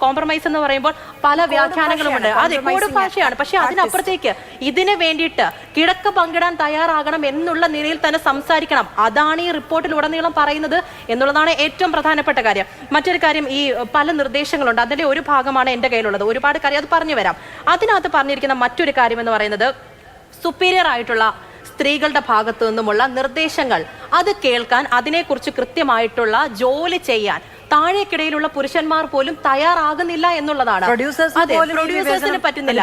കോംപ്രമൈസ് എന്ന് പറയുമ്പോൾ പല വ്യാഖ്യാനങ്ങളുമുണ്ട്. അതെ, കോഡ് ഭാഷയാണ്. പക്ഷെ അതിനപ്പുറത്തേക്ക് ഇതിന് വേണ്ടിയിട്ട് കിടക്ക പങ്കിടാൻ തയ്യാറാകണം എന്നുള്ള നിലയിൽ തന്നെ സംസാരിക്കണം. അതാണ് ഈ റിപ്പോർട്ടിലുടനീളം പറയുന്നത് എന്നുള്ളതാണ് ഏറ്റവും പ്രധാനപ്പെട്ട കാര്യം. മറ്റൊരു കാര്യം, ഈ പല നിർദ്ദേശങ്ങളുണ്ട്. അതിന്റെ ഒരു ഭാഗമാണ് എൻ്റെ കയ്യിലുള്ളത്. ഒരുപാട് കാര്യം അത് പറഞ്ഞു വരാം. അതിനകത്ത് പറഞ്ഞിരിക്കുന്ന മറ്റൊരു കാര്യം എന്ന് പറയുന്നത് സുപ്പീരിയർ ആയിട്ടുള്ള സ്ത്രീകളുടെ ഭാഗത്തു നിന്നുമുള്ള നിർദ്ദേശങ്ങൾ അത് കേൾക്കാൻ, അതിനെക്കുറിച്ച് കൃത്യമായിട്ടുള്ള ജോലി ചെയ്യാൻ താഴേക്കിടയിലുള്ള പുരുഷന്മാർ പോലും തയ്യാറാകുന്നില്ല എന്നുള്ളതാണ്. പ്രൊഡ്യൂസേഴ്സിന് പറ്റുന്നില്ല.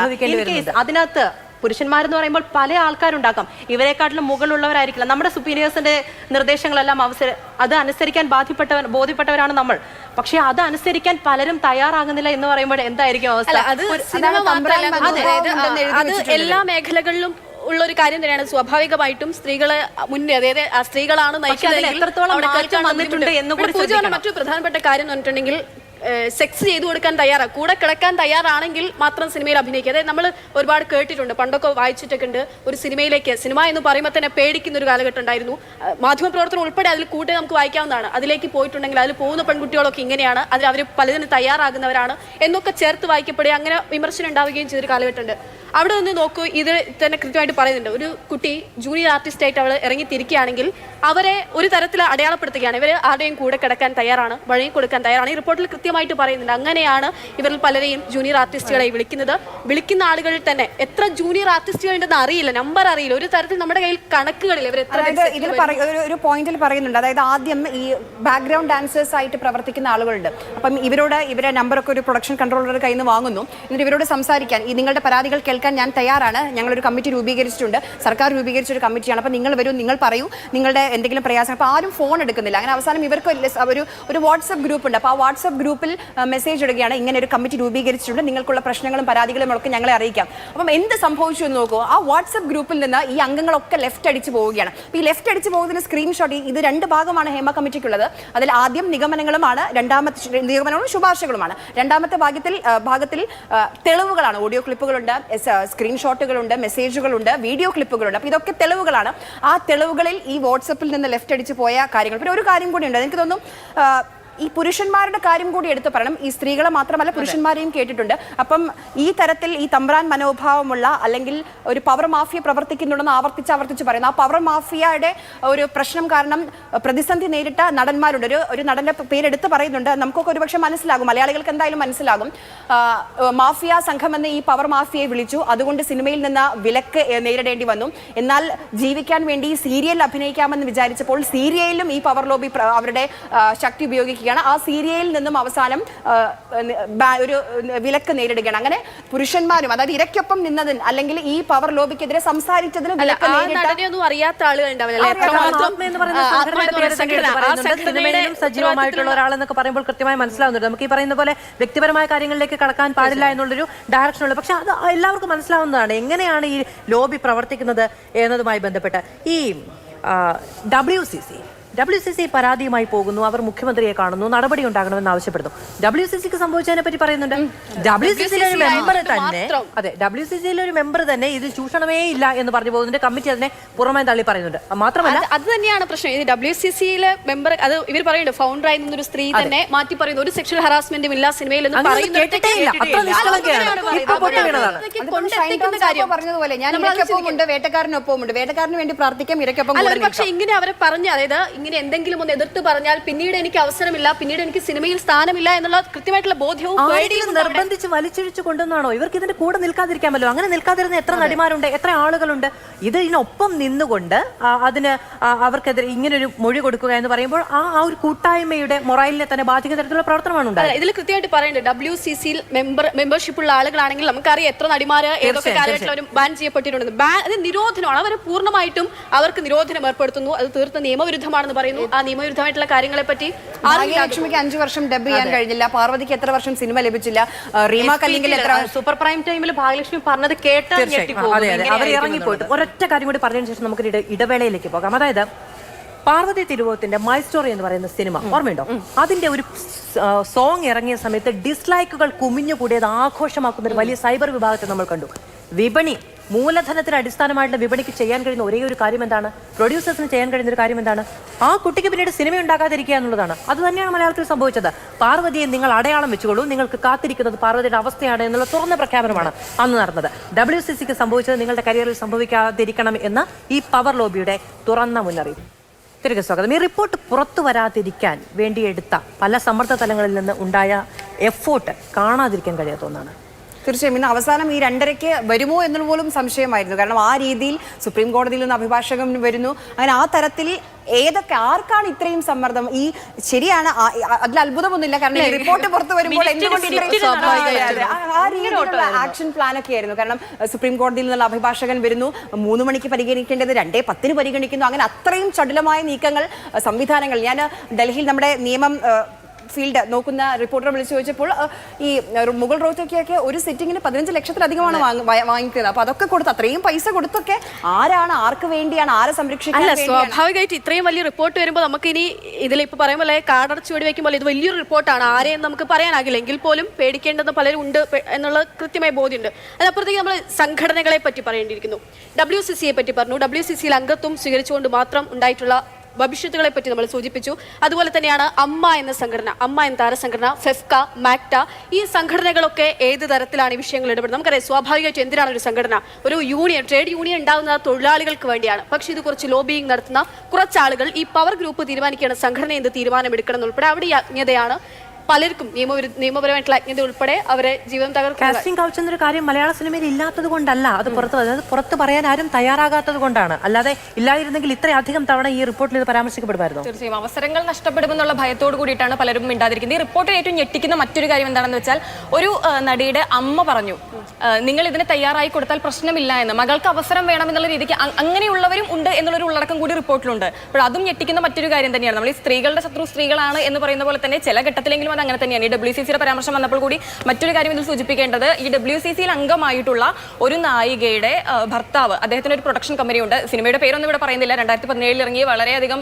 അതിനകത്ത് പുരുഷന്മാരെന്ന് പറയുമ്പോൾ പല ആൾക്കാരുണ്ടാക്കാം. ഇവരെക്കാട്ടിലും മുകളിലുള്ളവരായിരിക്കില്ല. നമ്മുടെ സുപ്പീരിയേഴ്സിന്റെ നിർദ്ദേശങ്ങളെല്ലാം അത് അനുസരിക്കാൻ ബോധ്യപ്പെട്ടവരാണ് നമ്മൾ. പക്ഷെ അത് അനുസരിക്കാൻ പലരും തയ്യാറാകുന്നില്ല എന്ന് പറയുമ്പോൾ എന്തായിരിക്കും അവസ്ഥ? അത് എല്ലാ മേഖലകളിലും ഉള്ള ഒരു കാര്യം തന്നെയാണ്. സ്വാഭാവികമായിട്ടും സ്ത്രീകളെ മുന്നേ, അതായത് സ്ത്രീകളാണ് നയിക്കുന്നത്. എത്രത്തോളം മാറ്റം വന്നിട്ടുണ്ട് എന്ന് കൂടി മറ്റൊരു പ്രധാനപ്പെട്ട കാര്യം എന്ന് പറഞ്ഞിട്ടുണ്ടെങ്കിൽ സെക്സ് ചെയ്തു കൊടുക്കാൻ തയ്യാറാണ്, കൂടെ കിടക്കാൻ തയ്യാറാണെങ്കിൽ മാത്രം സിനിമയിൽ അഭിനയിക്കുക. അതായത് നമ്മൾ ഒരുപാട് കേട്ടിട്ടുണ്ട്, പണ്ടൊക്കെ വായിച്ചിട്ടൊക്കെ ഉണ്ട്, ഒരു സിനിമ എന്ന് പറയുമ്പോൾ തന്നെ പേടിക്കുന്ന ഒരു കാലഘട്ടം ഉണ്ടായിരുന്നു. മാധ്യമപ്രവർത്തനം ഉൾപ്പെടെ അതിൽ കൂട്ടി നമുക്ക് വായിക്കാവുന്നതാണ്. അതിലേക്ക് പോയിട്ടുണ്ടെങ്കിൽ അതിൽ പോകുന്ന പെൺകുട്ടികളൊക്കെ ഇങ്ങനെയാണ്, അതിൽ അവർ പലതിനും തയ്യാറാകുന്നവരാണ് എന്നൊക്കെ ചേർത്ത് വായിക്കപ്പെടുകയും അങ്ങനെ വിമർശനം ഉണ്ടാവുകയും ചെയ്തൊരു കാലഘട്ടമുണ്ട്. അവിടെ നിന്ന് നോക്കൂ, ഇത് തന്നെ കൃത്യമായിട്ട് പറയുന്നുണ്ട്. ഒരു കുട്ടി ജൂനിയർ ആർട്ടിസ്റ്റ് ആയിട്ട് അവൾ ഇറങ്ങിത്തിരിക്കുകയാണെങ്കിൽ അവരെ ഒരു തരത്തിൽ അടയാളപ്പെടുത്തുകയാണ്. ഇവർ ആരുടെയും കൂടെ കിടക്കാൻ തയ്യാറാണ്, വഴി കൊടുക്കാൻ തയ്യാറാണ്. ഈ റിപ്പോർട്ടിൽ കൃത്യമായിട്ട് പറയുന്നുണ്ട്. അങ്ങനെയാണ് ഇവരിൽ പലരെയും ജൂനിയർ ആർട്ടിസ്റ്റുകളെ വിളിക്കുന്ന ആളുകളിൽ തന്നെ എത്ര ജൂനിയർ ആർട്ടിസ്റ്റുകൾ ഉണ്ടെന്ന് അറിയില്ല, നമ്പർ അറിയില്ല, ഒരു തരത്തിൽ നമ്മുടെ കയ്യിൽ കണക്കുകളിൽ ഇവർ എത്ര. ഇതിൽ ഒരു പോയിന്റിൽ പറയുന്നുണ്ട്, അതായത് ആദ്യം ഈ ബാക്ക്ഗ്രൗണ്ട് ഡാൻസേഴ്സ് ആയിട്ട് പ്രവർത്തിക്കുന്ന ആളുകളുണ്ട്. അപ്പം ഇവരെ നമ്പറൊക്കെ ഒരു പ്രൊഡക്ഷൻ കൺട്രോളറുടെ കയ്യിൽ നിന്ന് വാങ്ങുന്നു. എന്നിട്ട് ഇവരോട് സംസാരിക്കാൻ, ഈ നിങ്ങളുടെ പരാതികൾ കേൾക്കാൻ ഞാൻ തയ്യാറാണ്, ഞങ്ങളൊരു കമ്മിറ്റി രൂപീകരിച്ചിട്ടുണ്ട്, സർക്കാർ രൂപീകരിച്ച ഒരു കമ്മിറ്റിയാണ്, അപ്പോൾ നിങ്ങൾ വരൂ, നിങ്ങൾ പറയൂ നിങ്ങളുടെ എന്തെങ്കിലും പ്രയാസം. അപ്പോൾ ആരും ഫോൺ എടുക്കുന്നില്ല. അങ്ങനെ അവസാനം ഇവർക്ക് ഒരു വാട്സപ്പ് ഗ്രൂപ്പ് ഉണ്ട്. അപ്പോൾ ആ വാട്സപ്പ് ഗ്രൂപ്പിൽ മെസ്സേജ് ഇടുകയാണ്, ഇങ്ങനെ ഒരു കമ്മിറ്റി രൂപീകരിച്ചിട്ടുണ്ട്, നിങ്ങൾക്കുള്ള പ്രശ്നങ്ങളും പരാതികളും ഒക്കെ ഞങ്ങളെ അറിയിക്കാം. അപ്പം എന്ത് സംഭവിച്ചു എന്ന് നോക്കൂ, ആ വാട്സപ്പ് ഗ്രൂപ്പിൽ നിന്ന് ഈ അംഗങ്ങളൊക്കെ ലെഫ്റ്റ് അടിച്ച് പോവുകയാണ്. അപ്പോൾ ഈ ലെഫ്റ്റ് അടിച്ച് പോകുന്നതിന് സ്ക്രീൻഷോട്ട്, ഇത് 2 ഭാഗമാണ് ഹേമ കമ്മിറ്റിക്കുള്ളത്. അതിൽ ആദ്യം നിഗമനങ്ങളുമാണ്, രണ്ടാമത്തെ നിഗമനങ്ങളും ശുപാർശകളുമാണ്. രണ്ടാമത്തെ ഭാഗത്തിൽ തെളിവുകളാണ്, ഓഡിയോ ക്ലിപ്പുകളുണ്ട്, സ്ക്രീൻഷോട്ടുകളുണ്ട്, മെസ്സേജുകളുണ്ട്, വീഡിയോ ക്ലിപ്പുകളുണ്ട്. അപ്പോൾ ഇതൊക്കെ തെളിവുകളാണ്. ആ തെളിവുകളിൽ ഈ വാട്സപ്പിൽ നിന്ന് ലെഫ്റ്റ് അടിച്ച് പോയ കാര്യങ്ങൾ. പിന്നെ ഒരു കാര്യം കൂടി ഉണ്ട്, എനിക്ക് തോന്നുന്നു ഈ പുരുഷന്മാരുടെ കാര്യം കൂടി എടുത്തു പറയണം. ഈ സ്ത്രീകളെ മാത്രമല്ല പുരുഷന്മാരെയും കേട്ടിട്ടുണ്ട്. അപ്പം ഈ തരത്തിൽ ഈ തമ്പ്രാൻ മനോഭാവമുള്ള അല്ലെങ്കിൽ ഒരു പവർ മാഫിയ പ്രവർത്തിക്കുന്നുണ്ടെന്ന് ആവർത്തിച്ച് പറയുന്നു. ആ പവർ മാഫിയയുടെ ഒരു പ്രശ്നം കാരണം പ്രതിസന്ധി നേരിട്ട നടന്മാരുണ്ട്. ഒരു നടന്റെ പേരെടുത്ത് പറയുന്നുണ്ട്, നമുക്കൊക്കെ ഒരുപക്ഷെ മനസ്സിലാകും, മലയാളികൾക്ക് എന്തായാലും മനസ്സിലാകും. മാഫിയ സംഘമെന്ന് ഈ പവർ മാഫിയയെ വിളിച്ചു, അതുകൊണ്ട് സിനിമയിൽ നിന്ന് വിലക്ക് നേരിടേണ്ടി വന്നു. എന്നാൽ ജീവിക്കാൻ വേണ്ടി സീരിയലിൽ അഭിനയിക്കാമെന്ന് വിചാരിച്ചപ്പോൾ സീരിയലിലും ഈ പവർ ലോബി അവരുടെ ശക്തി ഉപയോഗിക്കുക. ആ സീരിയലിൽ നിന്നും അവസാനം ഒരു വിലക്ക് നേരിടുകയാണ്. അങ്ങനെ പുരുഷന്മാരും, അതായത് ഇരയ്ക്കൊപ്പം നിന്നതിന് അല്ലെങ്കിൽ ഈ പവർ ലോബിക്കെതിരെ സംസാരിച്ചതിന് അറിയാത്ത സജീവമായിട്ടുള്ള ഒരാളെന്നൊക്കെ പറയുമ്പോൾ കൃത്യമായി മനസ്സിലാവുന്നുണ്ട്. നമുക്ക് ഈ പറയുന്ന പോലെ വ്യക്തിപരമായ കാര്യങ്ങളിലേക്ക് കടക്കാൻ പാടില്ല എന്നുള്ളൊരു ഡയറക്ഷൻ ഉള്ളത്. പക്ഷെ അത് എല്ലാവർക്കും മനസ്സിലാവുന്നതാണ് എങ്ങനെയാണ് ഈ ലോബി പ്രവർത്തിക്കുന്നത് എന്നതുമായി ബന്ധപ്പെട്ട്. ഈ WCC പരാതിയുമായി പോകുന്നു, അവർ മുഖ്യമന്ത്രിയെ കാണുന്നു, നടപടി ഉണ്ടാകണമെന്ന് ആവശ്യപ്പെടുന്നു. WCCക്ക് സംഭവിച്ചതിനെ പറ്റി പറയുന്നുണ്ട്. WCCയിലെ ഒരു മെമ്പർ തന്നെ ഇതിൽ ചൂഷണമേ ഇല്ല എന്ന് പറഞ്ഞു പോകുന്നുണ്ട്. കമ്മിറ്റി അതിനെ പുറമേ തള്ളി പറയുന്നുണ്ട്. മാത്രമല്ല അത് തന്നെയാണ് പ്രശ്നം. ഇത് WCCയിലെ മെമ്പർ, അത് ഇവർ പറയുന്നുണ്ട്, ഫൗണ്ടറായി നിന്നൊരു സ്ത്രീ തന്നെ മാറ്റി പറയുന്നു, ഒരു സെക്ഷൽ ഹറാസ്മെന്റും ഇല്ല സിനിമയിൽ എന്ന് പറഞ്ഞതുപോലെ ഞാൻ ഇരയ്ക്കൊപ്പമുണ്ട്, വേട്ടക്കാരനൊപ്പമുണ്ട്, വേട്ടക്കാരന് വേണ്ടി പ്രാർത്ഥിക്കാം, ഇരയ്ക്കൊപ്പം. പക്ഷെ ഇങ്ങനെ അവരെ പറഞ്ഞു, അതായത് ഇങ്ങനെ എന്തെങ്കിലും ഒന്ന് എതിർത്ത് പറഞ്ഞാൽ പിന്നീട് എനിക്ക് അവസരമില്ല, പിന്നീട് എനിക്ക് സിനിമയിൽ സ്ഥാനമില്ല എന്നുള്ള കൃത്യമായിട്ടുള്ള ബോധ്യവും നിർബന്ധിച്ച് വലിച്ചിഴിച്ചു കൊണ്ടുവന്നാണോ? ഇവർക്ക് ഇതിന്റെ കൂടെ നിൽക്കാതിരിക്കാൻ പറ്റുമോ? അങ്ങനെ നിൽക്കാതിരുന്ന എത്ര നടിമാരുണ്ട്, എത്ര ആളുകളുണ്ട്. ഇതിനൊപ്പം നിന്നുകൊണ്ട് അതിന് അവർക്കെതിരെ ഇങ്ങനൊരു മൊഴി കൊടുക്കുക എന്ന് പറയുമ്പോൾ ആ ഒരു കൂട്ടായ്മയുടെ മൊറൈലിനെ തന്നെ ബാധിക്കുന്ന തരത്തിലുള്ള പ്രവർത്തനമാണ് ഉണ്ടായത്. ഇതിൽ കൃത്യമായിട്ട് പറയുന്നുണ്ട്, WCCയിൽ മെമ്പർഷിപ്പ് ഉള്ള ആളുകളാണെങ്കിൽ നമുക്കറിയാം എത്ര നടിമാര് ഏതൊക്കെ കാലഘട്ടത്തിലും ബാൻ ചെയ്യപ്പെട്ടിട്ടുണ്ട്. അത് നിരോധനമാണ്, അവർ പൂർണ്ണമായിട്ടും അവർക്ക് നിരോധനം ഏർപ്പെടുത്തുന്നു. അത് തീർത്ത നിയമവിരുദ്ധമാണെന്ന് പറയുന്നു. ആ നിയമവിരുദ്ധമായിട്ടുള്ള കാര്യങ്ങളെ പറ്റി ലക്ഷ്മിക്ക് 5 വർഷം ഡബ് ചെയ്യാൻ കഴിഞ്ഞില്ല, പാർവതിക്ക് എത്ര വർഷം സിനിമ ലഭിച്ചില്ല, റീമ കല്ലിങ്കിൽ എത്ര സൂപ്പർ പ്രൈം ടൈമിൽ ഭാഗ്യലക്ഷ്മി പറഞ്ഞത് കേട്ട് അവർ ഇറങ്ങിപ്പോയിട്ട്. ഒരൊറ്റ കാര്യം കൂടി പറഞ്ഞതിന് ശേഷം നമുക്ക് ഇടവേളയിലേക്ക് പോകാം. അതായത് പാർവതി തിരുവോത്തിന്റെ മൈ സ്റ്റോറി എന്ന് പറയുന്ന സിനിമ ഓർമ്മയുണ്ടോ? അതിന്റെ ഒരു സോങ് ഇറങ്ങിയ സമയത്ത് ഡിസ്ലൈക്കുകൾ കുമിഞ്ഞുകൂടിയത് ആഘോഷമാക്കുന്ന ഒരു വലിയ സൈബർ വിഭാഗത്തെ നമ്മൾ കണ്ടു. വിപണി, മൂലധനത്തിന് അടിസ്ഥാനമായിട്ടുള്ള വിപണിക്ക് ചെയ്യാൻ കഴിയുന്ന ഒരേ ഒരു കാര്യം എന്താണ്? പ്രൊഡ്യൂസേഴ്സിന് ചെയ്യാൻ കഴിയുന്ന ഒരു കാര്യം എന്താണ്? ആ കുട്ടിക്ക് പിന്നീട് സിനിമ ഉണ്ടാക്കാതിരിക്കുക എന്നുള്ളതാണ്. അത് തന്നെയാണ് മലയാളത്തിൽ സംഭവിച്ചത്. പാർവതിയെ നിങ്ങൾ അടയാളം വെച്ചുകൊള്ളൂ, നിങ്ങൾക്ക് കാത്തിരിക്കുന്നത് പാർവതിയുടെ അവസ്ഥയാണ് എന്നുള്ള തുറന്ന പ്രഖ്യാപനമാണ് അന്ന് നടന്നത്. WCCക്ക് സംഭവിച്ചത് നിങ്ങളുടെ കരിയറിൽ സംഭവിക്കാതിരിക്കണം എന്ന ഈ പവർ ലോബിയുടെ തുറന്ന മുന്നറിയിപ്പ്. തിരികെ സ്വാഗതം. ഈ റിപ്പോർട്ട് പുറത്തു വരാതിരിക്കാൻ വേണ്ടിയെടുത്ത പല സമ്മർദ്ദ തലങ്ങളിൽ നിന്ന് ഉണ്ടായ എഫോർട്ട് കാണാതിരിക്കാൻ കഴിയാത്ത ഒന്നാണ്. തീർച്ചയായും ഇന്ന് അവസാനം ഈ 2:30 വരുമോ എന്നുള്ള പോലും സംശയമായിരുന്നു. കാരണം ആ രീതിയിൽ സുപ്രീം കോടതിയിൽ നിന്ന് അഭിഭാഷകൻ വരുന്നു. അങ്ങനെ ആ തരത്തിൽ ആർക്കാണ് ഇത്രയും സമ്മർദ്ദം? ഈ ശരിയാണ്, അതിൽ അത്ഭുതമൊന്നുമില്ല. കാരണം ഈ റിപ്പോർട്ട് പുറത്തു വരുമ്പോൾ ആ രീതിയിലുള്ള ആക്ഷൻ പ്ലാൻ ഒക്കെ ആയിരുന്നു. കാരണം സുപ്രീം കോടതിയിൽ നിന്നുള്ള അഭിഭാഷകൻ വരുന്നു, 3 മണിക്ക് പരിഗണിക്കേണ്ടത് 2:10 പരിഗണിക്കുന്നു. അങ്ങനെ അത്രയും ചടുലമായ നീക്കങ്ങൾ, സംവിധാനങ്ങൾ. ഞാൻ ഡൽഹിയിൽ നമ്മുടെ ഫീൽഡ് നോക്കുന്ന റിപ്പോർട്ടർ വിളിച്ചു ചോദിച്ചപ്പോൾ ഈ മുഗൾ റോത്തക്കൊക്കെ ഒരു സിറ്റിങ്ങിന് 15 ലക്ഷത്തിലധികമാണ് വാങ്ങിക്കുന്നത്. അപ്പൊ അതൊക്കെ കൊടുത്ത് അത്രയും പൈസ കൊടുത്തൊക്കെ ആരാണ്, ആർക്ക് വേണ്ടിയാണ്, ആരെ സംരക്ഷിക്കാൻ? അല്ല, സ്വാഭാവികമായിട്ട് ഇത്രയും വലിയ റിപ്പോർട്ട് വരുമ്പോൾ നമുക്ക് ഇനി ഇതിൽ ഇപ്പൊ പറയുമ്പോൾ കാടടച്ചു വെടി വെക്കുമ്പോൾ ഇത് വലിയൊരു റിപ്പോർട്ടാണ്, ആരെയും നമുക്ക് പറയാനാകില്ല. എങ്കിൽ പോലും പേടിക്കേണ്ടെന്ന് പലരും ഉണ്ട് എന്നുള്ള കൃത്യമായ ബോധ്യമുണ്ട്. അതിനപ്പുറത്തേക്ക് നമ്മൾ സംഘടനകളെ പറ്റി പറയേണ്ടിയിരിക്കുന്നു. WCCയെ പറ്റി പറഞ്ഞു. WCCയിൽ അംഗത്വം സ്വീകരിച്ചുകൊണ്ട് മാത്രം ഉണ്ടായിട്ടുള്ള ഭവിഷ്യത്തുകളെ പറ്റി നമ്മൾ സൂചിപ്പിച്ചു. അതുപോലെ തന്നെയാണ് അമ്മ എന്ന സംഘടന, അമ്മ എന്ന താരസംഘടന, ഫെഫ്ക, മാക്ട, ഈ സംഘടനകളൊക്കെ ഏത് തരത്തിലാണ് ഈ വിഷയങ്ങൾ ഇടപെടുന്നത്? നമുക്കറിയാം സ്വാഭാവികമായിട്ട് എന്തിനാണ് ഒരു സംഘടന, ഒരു യൂണിയൻ, ട്രേഡ് യൂണിയൻ ഉണ്ടാകുന്ന തൊഴിലാളികൾക്ക് വേണ്ടിയാണ്. പക്ഷെ ഇത് കുറച്ച് ലോബിയിങ് നടത്തുന്ന കുറച്ചാളുകൾ, ഈ പവർ ഗ്രൂപ്പ് തീരുമാനിക്കുകയാണ് സംഘടന എന്ത് തീരുമാനമെടുക്കണം എന്നുൾപ്പെടെ. അവിടെ ഈ അജ്ഞതയാണ് പലർക്കും, നിയമപരമായിട്ടുള്ള അജ്ഞത ഉൾപ്പെടെ അവരെ ജീവിതം തകർക്കുക. കാസ്റ്റിംഗ് കൗച്ച് എന്നൊരു കാര്യം മലയാള സിനിമയിൽ ഇല്ലാത്തത് കൊണ്ടല്ല, അത് പുറത്ത് പറയാൻ ആരും തയ്യാറാകാത്തത് കൊണ്ടാണ്. അല്ലാതെ ഇല്ലായിരുന്നെങ്കിൽ ഇത്രയധികം തവണ ഈ റിപ്പോർട്ടിൽ ഇത് പരാമർശിക്കപ്പെടുമായിരുന്നു. തീർച്ചയായും അവസരങ്ങൾ നഷ്ടപ്പെടുമെന്നുള്ള ഭയത്തോട് കൂടിയിട്ടാണ് പലരും മിണ്ടാതിരിക്കുന്നത്. ഈ റിപ്പോർട്ടിൽ ഏറ്റവും ഞെട്ടിക്കുന്ന മറ്റൊരു കാര്യം എന്താണെന്ന് വെച്ചാൽ, ഒരു നടിയുടെ അമ്മ പറഞ്ഞു നിങ്ങൾ ഇതിന് തയ്യാറായി കൊടുത്താൽ പ്രശ്നമില്ല എന്ന്, മകൾക്ക് അവസരം വേണമെന്നുള്ള രീതിക്ക് അങ്ങനെയുള്ളവരും ഉണ്ട് എന്നുള്ളൊരു ഉള്ളടക്കം കൂടി റിപ്പോർട്ടിലുണ്ട്. അപ്പോൾ അതും ഞെട്ടിക്കുന്ന മറ്റൊരു കാര്യം തന്നെയാണ്. നമ്മൾ ഈ സ്ത്രീകളുടെ ശത്രു സ്ത്രീകളാണ് എന്ന് പറയുന്ന പോലെ തന്നെ ചില ഘട്ടത്തിലെങ്കിലും അത് അങ്ങനെ തന്നെയാണ്. ഈ WCCയുടെ പരാമർശം വന്നപ്പോൾ കൂടി മറ്റൊരു കാര്യം ഇതിൽ സൂചിപ്പിക്കേണ്ടത്, ഈ WCCയിൽ അംഗമായിട്ടുള്ള ഒരു നായികയുടെ ഭർത്താവ്, അദ്ദേഹത്തിന് ഒരു പ്രൊഡക്ഷൻ കമ്പനിയുണ്ട്. സിനിമയുടെ പേരൊന്നും ഇവിടെ പറയുന്നില്ല. 2017 ഇറങ്ങിയ വളരെയധികം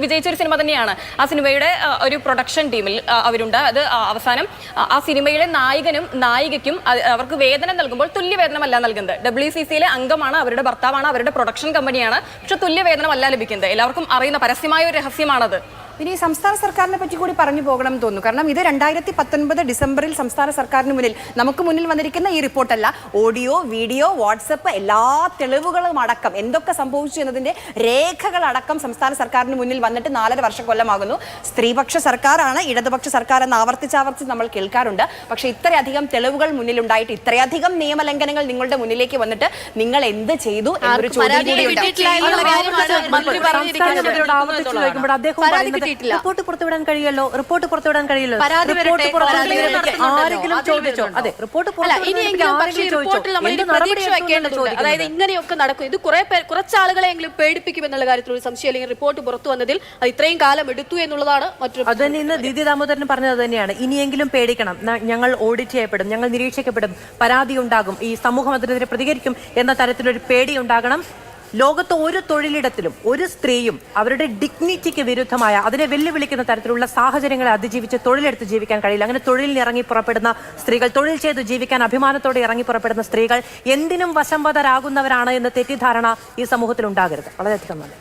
വിജയിച്ച ഒരു സിനിമ തന്നെയാണ്. ആ സിനിമയുടെ ഒരു പ്രൊഡക്ഷൻ ടീമിൽ അവരുണ്ട്. അത് അവസാനം ആ സിനിമയിലെ നായകനും നായികയ്ക്കും അവർക്ക് വേതനം നൽകുമ്പോൾ തുല്യ വേതനമല്ല നൽകുന്നത്. WCCയിലെ അംഗമാണ്, അവരുടെ ഭർത്താവാണ്, അവരുടെ പ്രൊഡക്ഷൻ കമ്പനിയാണ്, പക്ഷെ തുല്യ വേതനമല്ല ലഭിക്കുന്നത്. എല്ലാവർക്കും അറിയുന്ന പരസ്യമായ ഒരു രഹസ്യമാണത്. ഇനി സംസ്ഥാന സർക്കാരിനെ പറ്റി കൂടി പറഞ്ഞു പോകണം എന്ന് തോന്നുന്നു. കാരണം ഇത് 2019 ഡിസംബറിൽ സംസ്ഥാന സർക്കാരിന് മുന്നിൽ, നമുക്ക് മുന്നിൽ വന്നിരിക്കുന്ന ഈ റിപ്പോർട്ടല്ല, ഓഡിയോ, വീഡിയോ, വാട്സപ്പ്, എല്ലാ തെളിവുകളും അടക്കം എന്തൊക്കെ സംഭവിച്ചു എന്നതിന്റെ രേഖകളടക്കം സംസ്ഥാന സർക്കാരിന് മുന്നിൽ വന്നിട്ട് 4.5 വർഷക്കൊല്ലമാകുന്നു. സ്ത്രീപക്ഷ സർക്കാരാണ്, ഇടതുപക്ഷ സർക്കാർ എന്ന് ആവർത്തിച്ച് നമ്മൾ കേൾക്കാറുണ്ട്. പക്ഷേ ഇത്രയധികം തെളിവുകൾ മുന്നിലുണ്ടായിട്ട്, ഇത്രയധികം നിയമലംഘനങ്ങൾ നിങ്ങളുടെ മുന്നിലേക്ക് വന്നിട്ട് നിങ്ങൾ എന്ത് ചെയ്തു എന്നൊരു ചോദ്യം കൂടിയുണ്ട്. റിപ്പോർട്ട് പുറത്തുവിടാൻ കഴിയല്ലോ, റിപ്പോർട്ട് പുറത്തുവിടാൻ കഴിയല്ലോ. ആരെങ്കിലും ചോദിച്ചോ? അതെ, റിപ്പോർട്ട് അതായത് ഇങ്ങനെയൊക്കെ നടക്കും. ഇത് കുറച്ചാളുകളെങ്കിലും പേടിപ്പിക്കുമെന്നുള്ള കാര്യത്തിൽ ഒരു സംശയം, അല്ലെങ്കിൽ റിപ്പോർട്ട് പുറത്തു വന്നതിൽ അത് ഇത്രയും കാലം എടുത്തു എന്നുള്ളതാണ് മറ്റൊരു. അത് തന്നെ ഇന്ന് ദീദി ദാമോദരൻ പറഞ്ഞത് തന്നെയാണ്. ഇനിയെങ്കിലും പേടിക്കണം, ഞങ്ങൾ ഓഡിറ്റ് ചെയ്യപ്പെടും, ഞങ്ങൾ നിരീക്ഷിക്കപ്പെടും, പരാതി ഉണ്ടാകും, ഈ സമൂഹം അതിനെതിരെ പ്രതികരിക്കും എന്ന തരത്തിലൊരു പേടി ഉണ്ടാകണം. ലോകത്ത് ഒരു തൊഴിലിടത്തിലും ഒരു സ്ത്രീയും അവരുടെ ഡിഗ്നിറ്റിക്ക് വിരുദ്ധമായ, അതിനെ വെല്ലുവിളിക്കുന്ന തരത്തിലുള്ള സാഹചര്യങ്ങളെ അതിജീവിച്ച് തൊഴിലെടുത്ത് ജീവിക്കാൻ കഴിയില്ല. അങ്ങനെ തൊഴിലിന് ഇറങ്ങി പുറപ്പെടുന്ന സ്ത്രീകൾ, തൊഴിൽ ചെയ്ത് ജീവിക്കാൻ അഭിമാനത്തോടെ ഇറങ്ങി പുറപ്പെടുന്ന സ്ത്രീകൾ എന്തിനും വശംവദരാകുന്നവരാണ് എന്ന തെറ്റിദ്ധാരണ ഈ സമൂഹത്തിൽ ഉണ്ടാകരുത്. വളരെയധികം നന്ദി.